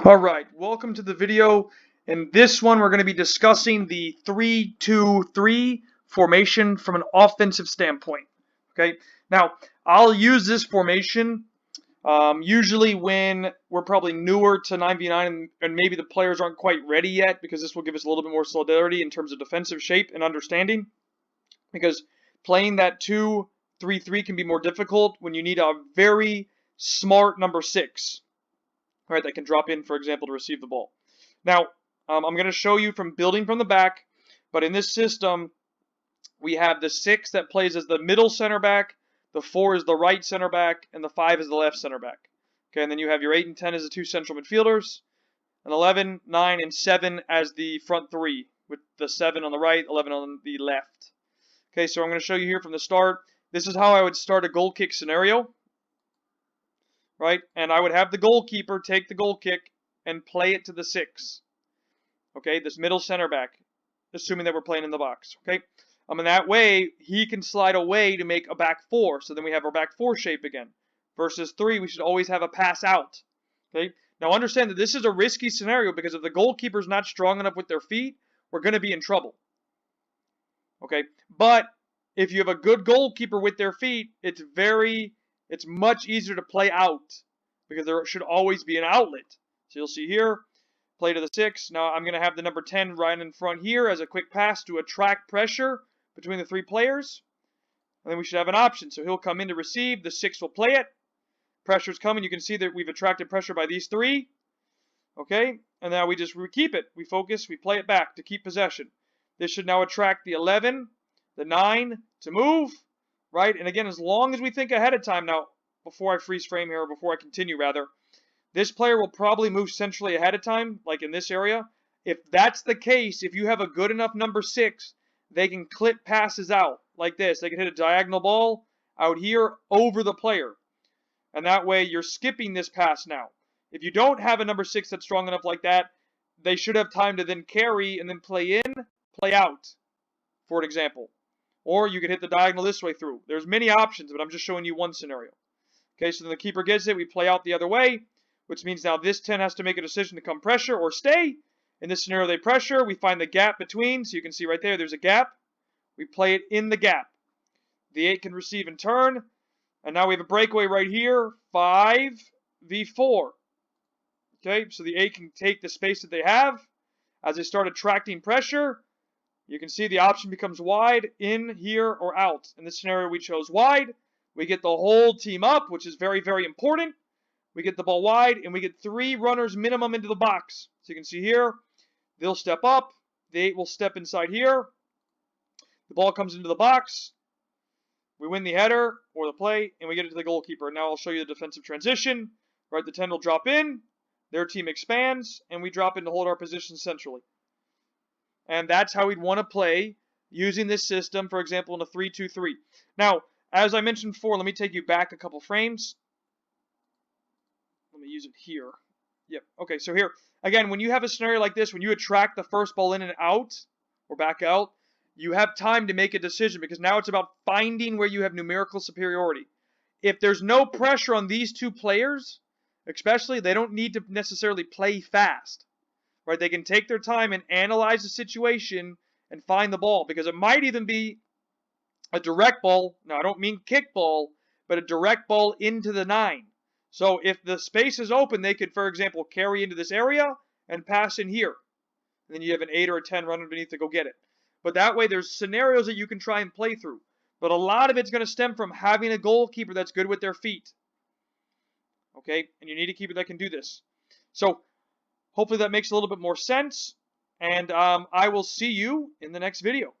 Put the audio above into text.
Alright, welcome to the video. In this one, we're going to be discussing the 3-2-3 formation from an offensive standpoint. Okay, now I'll use this formation usually when we're probably newer to 9v9 and maybe the players aren't quite ready yet, because this will give us a little bit more solidarity in terms of defensive shape and understanding. Because playing that 2-3-3 can be more difficult when you need a very smart number 6. Right, that can drop in, for example, to receive the ball. Now, I'm going to show you from building from the back, but in this system, we have the 6 that plays as the middle center back, the 4 is the right center back, and the 5 is the left center back. Okay, and then you have your 8 and 10 as the 2 central midfielders, and 11, 9, and 7 as the front 3, with the 7 on the right, 11 on the left. Okay, so I'm going to show you here from the start. This is how I would start a goal kick scenario. Right, and I would have the goalkeeper take the goal kick and play it to the 6. Okay, this middle center back, assuming that we're playing in the box. Okay, and that way he can slide away to make a back 4. So then we have our back 4 shape again. Versus 3, we should always have a pass out. Okay, now understand that this is a risky scenario because if the goalkeeper's not strong enough with their feet, we're going to be in trouble. Okay, but if you have a good goalkeeper with their feet, it's much easier to play out because there should always be an outlet. So you'll see here, play to the 6. Now I'm going to have the number 10 right in front here as a quick pass to attract pressure between the 3 players. And then we should have an option. So he'll come in to receive. The 6 will play it. Pressure's coming. You can see that we've attracted pressure by these 3. Okay, and now we just keep it. We focus. We play it back to keep possession. This should now attract the 11, the 9 to move. Right, and again, as long as we think ahead of time, now, before I freeze frame here, or before I continue rather, this player will probably move centrally ahead of time, like in this area. If that's the case, if you have a good enough number 6, they can clip passes out, like this. They can hit a diagonal ball out here over the player. And that way, you're skipping this pass now. If you don't have a number 6 that's strong enough like that, they should have time to then carry and then play in, play out, for an example. Or you could hit the diagonal this way through. There's many options, but I'm just showing you one scenario. Okay, so then the keeper gets it. We play out the other way, which means now this 10 has to make a decision to come pressure or stay. In this scenario, they pressure. We find the gap between. So you can see right there's a gap. We play it in the gap. The 8 can receive and turn. And now we have a breakaway right here. 5v4. Okay, so the 8 can take the space that they have. As they start attracting pressure, you can see the option becomes wide, in, here, or out. In this scenario, we chose wide. We get the whole team up, which is very, very important. We get the ball wide, and we get 3 runners minimum into the box. So you can see here, they'll step up. The 8 will step inside here. The ball comes into the box. We win the header or the play, and we get it to the goalkeeper. Now I'll show you the defensive transition. Right, the 10 will drop in. Their team expands, and we drop in to hold our position centrally. And that's how we'd want to play using this system, for example, in a 3-2-3. Now, as I mentioned before, let me take you back a couple frames. Let me use it here. Yep. Okay, so here, again, when you have a scenario like this, when you attract the first ball in and out, or back out, you have time to make a decision because now it's about finding where you have numerical superiority. If there's no pressure on these 2 players, especially, they don't need to necessarily play fast. Right, they can take their time and analyze the situation and find the ball because it might even be a direct ball. Now, I don't mean kick ball, but a direct ball into the 9. So if the space is open, they could, for example, carry into this area and pass in here. And then you have an 8 or a 10 run underneath to go get it. But that way, there's scenarios that you can try and play through. But a lot of it's going to stem from having a goalkeeper that's good with their feet. Okay, and you need a keeper that can do this. So hopefully that makes a little bit more sense, and I will see you in the next video.